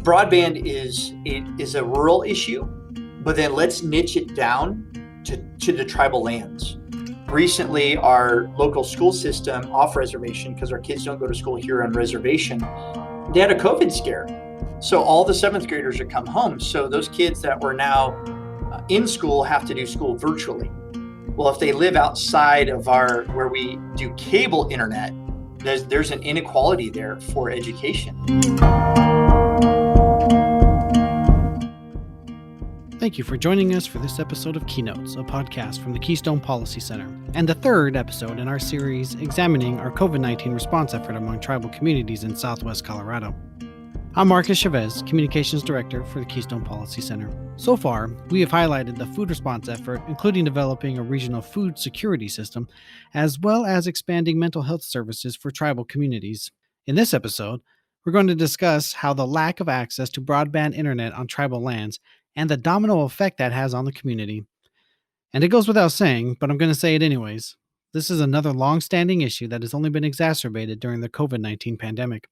Broadband is a rural issue, but then let's niche it down to the tribal lands. Recently, our local school system off reservation, because our kids don't go to school here on reservation, they had a COVID scare. So all the 7th graders are come home. So those kids that were now in school have to do school virtually. Well, if they live outside of where we do cable internet, there's an inequality there for education. Thank you for joining us for this episode of Keynotes, a podcast from the Keystone Policy Center, and the third episode in our series examining our COVID-19 response effort among tribal communities in Southwest Colorado. I'm Marcus Chavez, Communications Director for the Keystone Policy Center. So far, we have highlighted the food response effort, including developing a regional food security system, as well as expanding mental health services for tribal communities. In this episode, we're going to discuss how the lack of access to broadband internet on tribal lands and the domino effect that has on the community. And it goes without saying, but I'm going to say it anyways. This is another long-standing issue that has only been exacerbated during the COVID-19 pandemic.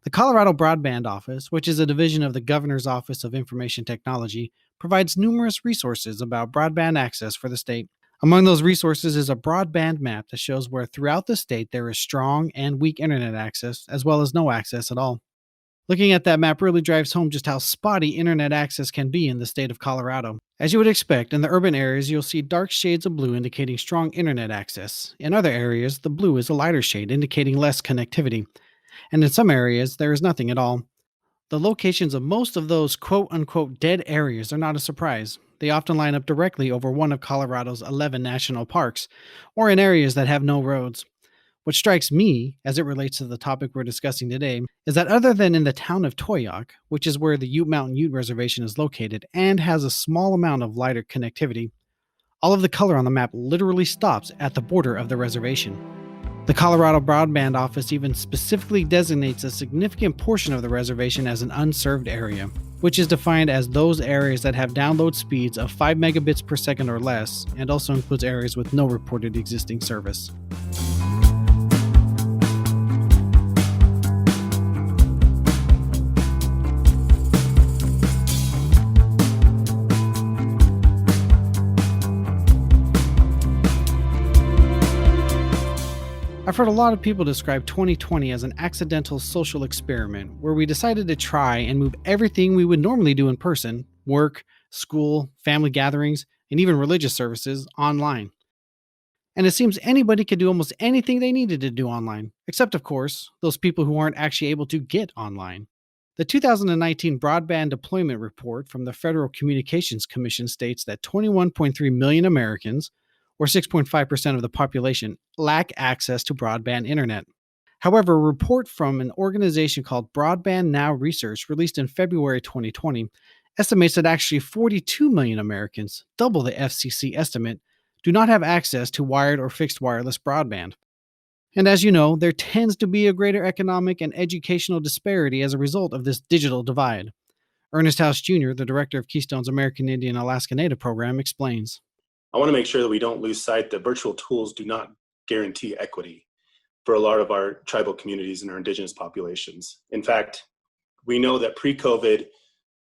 The Colorado Broadband Office, which is a division of the Governor's Office of Information Technology, provides numerous resources about broadband access for the state. Among those resources is a broadband map that shows where throughout the state there is strong and weak internet access, as well as no access at all. Looking at that map really drives home just how spotty internet access can be in the state of Colorado. As you would expect, in the urban areas, you'll see dark shades of blue indicating strong internet access. In other areas, the blue is a lighter shade indicating less connectivity. And in some areas, there is nothing at all. The locations of most of those quote-unquote dead areas are not a surprise. They often line up directly over one of Colorado's 11 national parks, or in areas that have no roads. What strikes me, as it relates to the topic we're discussing today, is that other than in the town of Toyoak, which is where the Ute Mountain Ute Reservation is located and has a small amount of lighter connectivity, all of the color on the map literally stops at the border of the reservation. The Colorado Broadband Office even specifically designates a significant portion of the reservation as an unserved area, which is defined as those areas that have download speeds of 5 megabits per second or less, and also includes areas with no reported existing service. I've heard a lot of people describe 2020 as an accidental social experiment where we decided to try and move everything we would normally do in person, work, school, family gatherings, and even religious services, online. And it seems anybody could do almost anything they needed to do online, except, of course, those people who aren't actually able to get online. The 2019 Broadband Deployment Report from the Federal Communications Commission states that 21.3 million Americans, or 6.5% of the population, lack access to broadband internet. However, a report from an organization called Broadband Now Research, released in February 2020, estimates that actually 42 million Americans, double the FCC estimate, do not have access to wired or fixed wireless broadband. And as you know, there tends to be a greater economic and educational disparity as a result of this digital divide. Ernest House Jr., the director of Keystone's American Indian Alaska Native program, explains. I want to make sure that we don't lose sight that virtual tools do not guarantee equity for a lot of our tribal communities and our indigenous populations. In fact, we know that pre-COVID,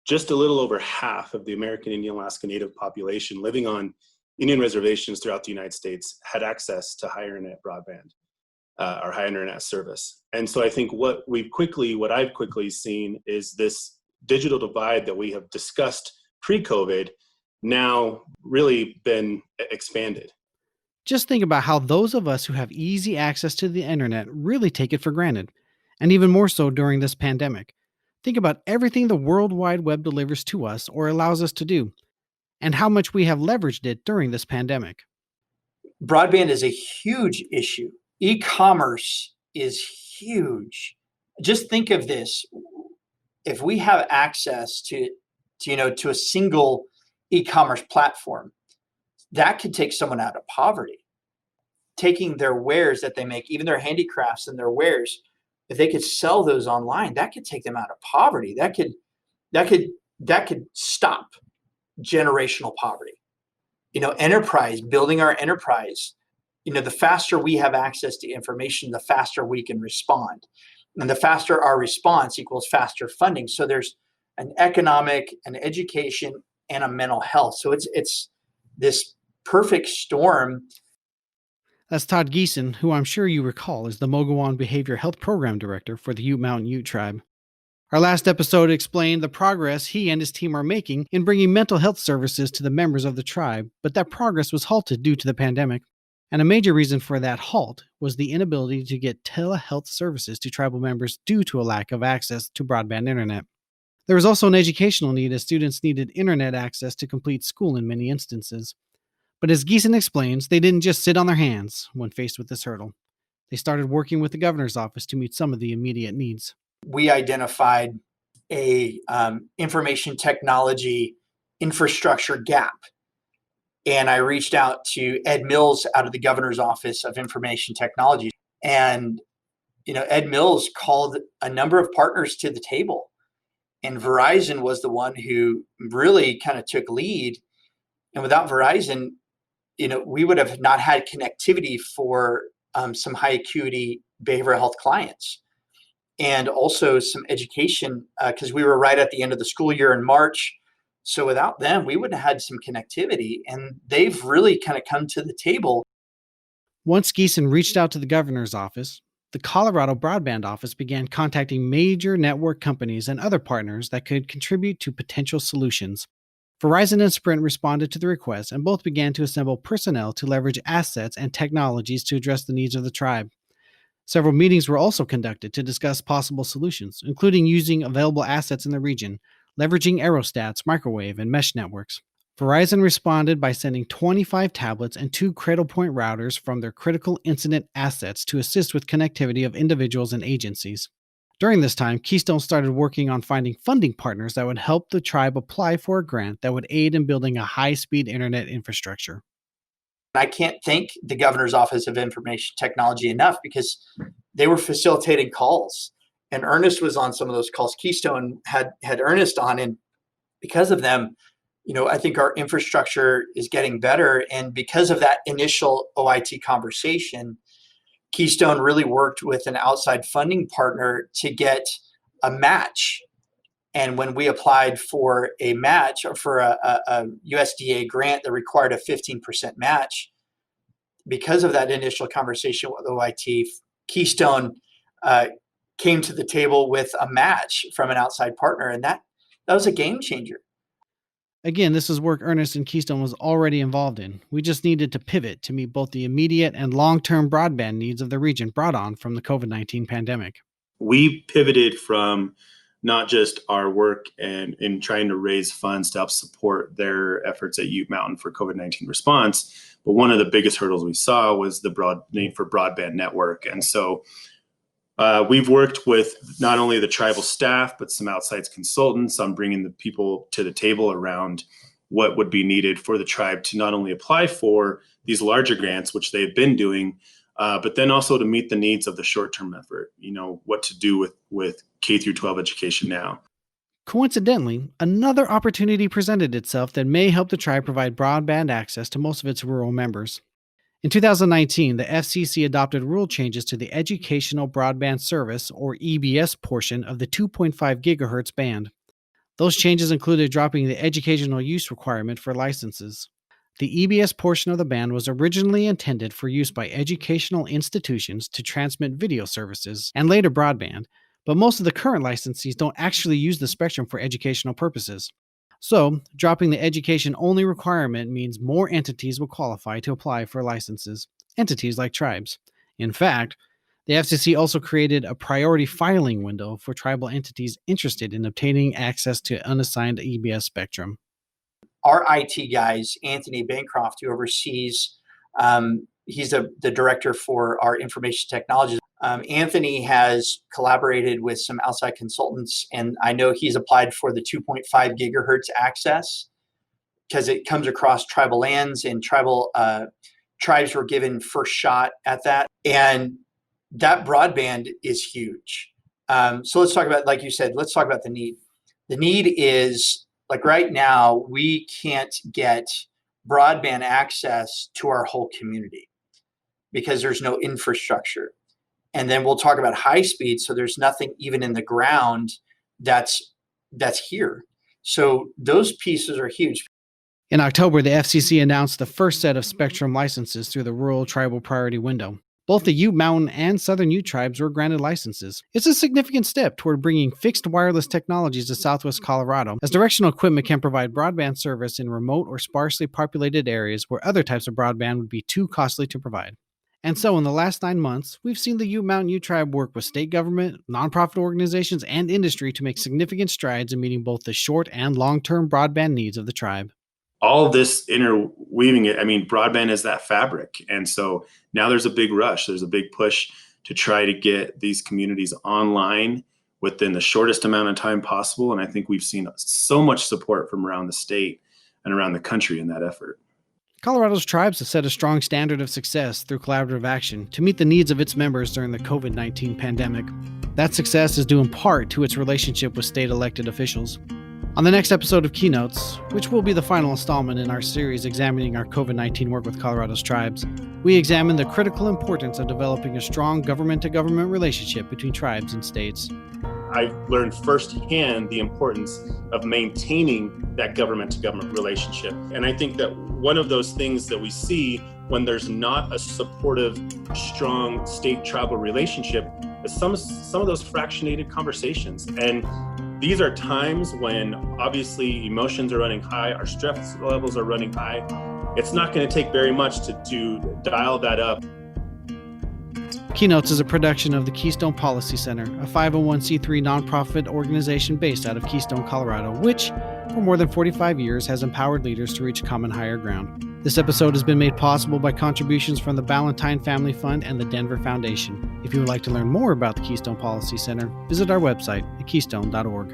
just a little over half of the American Indian Alaska Native population living on Indian reservations throughout the United States had access to higher internet broadband or high internet service. And so I think what I've quickly seen is this digital divide that we have discussed pre-COVID now really been expanded. Just think about how those of us who have easy access to the internet really take it for granted, and even more so during this pandemic. Think about everything the World Wide Web delivers to us or allows us to do, and how much we have leveraged it during this pandemic. Broadband is a huge issue. E-commerce is huge. Just think of this. If we have access to a single e-commerce platform, that could take someone out of poverty. Taking their wares that they make, even their handicrafts and their wares, if they could sell those online, that could take them out of poverty. That could stop generational poverty. Building our enterprise, the faster we have access to information, the faster we can respond. And the faster our response equals faster funding. So there's an economic, an education, and a mental health. So it's this perfect storm. That's Todd Geeson, who I'm sure you recall is the Mogollon Behavior Health Program Director for the Ute Mountain Ute Tribe. Our last episode explained the progress he and his team are making in bringing mental health services to the members of the tribe, but that progress was halted due to the pandemic. And a major reason for that halt was the inability to get telehealth services to tribal members due to a lack of access to broadband internet. There was also an educational need as students needed internet access to complete school in many instances. But as Geeson explains, they didn't just sit on their hands when faced with this hurdle. They started working with the governor's office to meet some of the immediate needs. We identified a information technology infrastructure gap. And I reached out to Ed Mills out of the governor's office of information technology. And, Ed Mills called a number of partners to the table. And Verizon was the one who really kind of took lead. And without Verizon, we would have not had connectivity for some high acuity behavioral health clients. And also some education, because we were right at the end of the school year in March. So without them, we wouldn't have had some connectivity. And they've really kind of come to the table. Once Geeson reached out to the governor's office, the Colorado Broadband Office began contacting major network companies and other partners that could contribute to potential solutions. Verizon and Sprint responded to the request, and both began to assemble personnel to leverage assets and technologies to address the needs of the tribe. Several meetings were also conducted to discuss possible solutions, including using available assets in the region, leveraging aerostats, microwave, and mesh networks. Verizon responded by sending 25 tablets and 2 Cradlepoint routers from their critical incident assets to assist with connectivity of individuals and agencies. During this time, Keystone started working on finding funding partners that would help the tribe apply for a grant that would aid in building a high-speed internet infrastructure. I can't thank the governor's office of information technology enough because they were facilitating calls. And Ernest was on some of those calls. Keystone had Ernest on, and because of them, I think our infrastructure is getting better. And because of that initial OIT conversation, Keystone really worked with an outside funding partner to get a match. And when we applied for a match or for a USDA grant that required a 15% match, because of that initial conversation with OIT, Keystone came to the table with a match from an outside partner. And that was a game changer. Again, this is work Ernest and Keystone was already involved in. We just needed to pivot to meet both the immediate and long-term broadband needs of the region brought on from the COVID-19 pandemic. We pivoted from not just our work and in trying to raise funds to help support their efforts at Ute Mountain for COVID-19 response, but one of the biggest hurdles we saw was the need for broadband network. And so we've worked with not only the tribal staff, but some outside consultants on bringing the people to the table around what would be needed for the tribe to not only apply for these larger grants, which they've been doing, but then also to meet the needs of the short-term effort, what to do with K through 12 education now. Coincidentally, another opportunity presented itself that may help the tribe provide broadband access to most of its rural members. In 2019, the FCC adopted rule changes to the Educational Broadband Service, or EBS, portion of the 2.5 gigahertz band. Those changes included dropping the educational use requirement for licenses. The EBS portion of the band was originally intended for use by educational institutions to transmit video services and later broadband, but most of the current licensees don't actually use the spectrum for educational purposes. So, dropping the education-only requirement means more entities will qualify to apply for licenses, entities like tribes. In fact, the FCC also created a priority filing window for tribal entities interested in obtaining access to unassigned EBS spectrum. Our IT guys, Anthony Bancroft, who oversees, he's the director for our information technology. Anthony has collaborated with some outside consultants, and I know he's applied for the 2.5 gigahertz access because it comes across tribal lands, and tribes were given first shot at that. And that broadband is huge. So let's talk about, like you said, let's talk about the need. The need is, like right now, we can't get broadband access to our whole community because there's no infrastructure. And then we'll talk about high speed. So there's nothing even in the ground that's that's here. So those pieces are huge. In October, the FCC announced the first set of spectrum licenses through the Rural Tribal Priority Window. Both the Ute Mountain and Southern Ute tribes were granted licenses. It's a significant step toward bringing fixed wireless technologies to southwest Colorado, as directional equipment can provide broadband service in remote or sparsely populated areas where other types of broadband would be too costly to provide. And so in the last 9 months, we've seen the Ute Mountain Ute Tribe work with state government, nonprofit organizations, and industry to make significant strides in meeting both the short and long-term broadband needs of the tribe. All this interweaving it, broadband is that fabric. And so now there's a big rush. There's a big push to try to get these communities online within the shortest amount of time possible. And I think we've seen so much support from around the state and around the country in that effort. Colorado's tribes have set a strong standard of success through collaborative action to meet the needs of its members during the COVID-19 pandemic. That success is due in part to its relationship with state elected officials. On the next episode of Keynotes, which will be the final installment in our series examining our COVID-19 work with Colorado's tribes, we examine the critical importance of developing a strong government-to-government relationship between tribes and states. I've learned firsthand the importance of maintaining that government-to-government relationship. And I think that one of those things that we see when there's not a supportive, strong state-tribal relationship is some of those fractionated conversations. And these are times when obviously emotions are running high, our stress levels are running high. It's not going to take very much to dial that up. Keynotes is a production of the Keystone Policy Center, a 501c3 nonprofit organization based out of Keystone, Colorado, which, for more than 45 years, has empowered leaders to reach common higher ground. This episode has been made possible by contributions from the Ballantine Family Fund and the Denver Foundation. If you would like to learn more about the Keystone Policy Center, visit our website at keystone.org.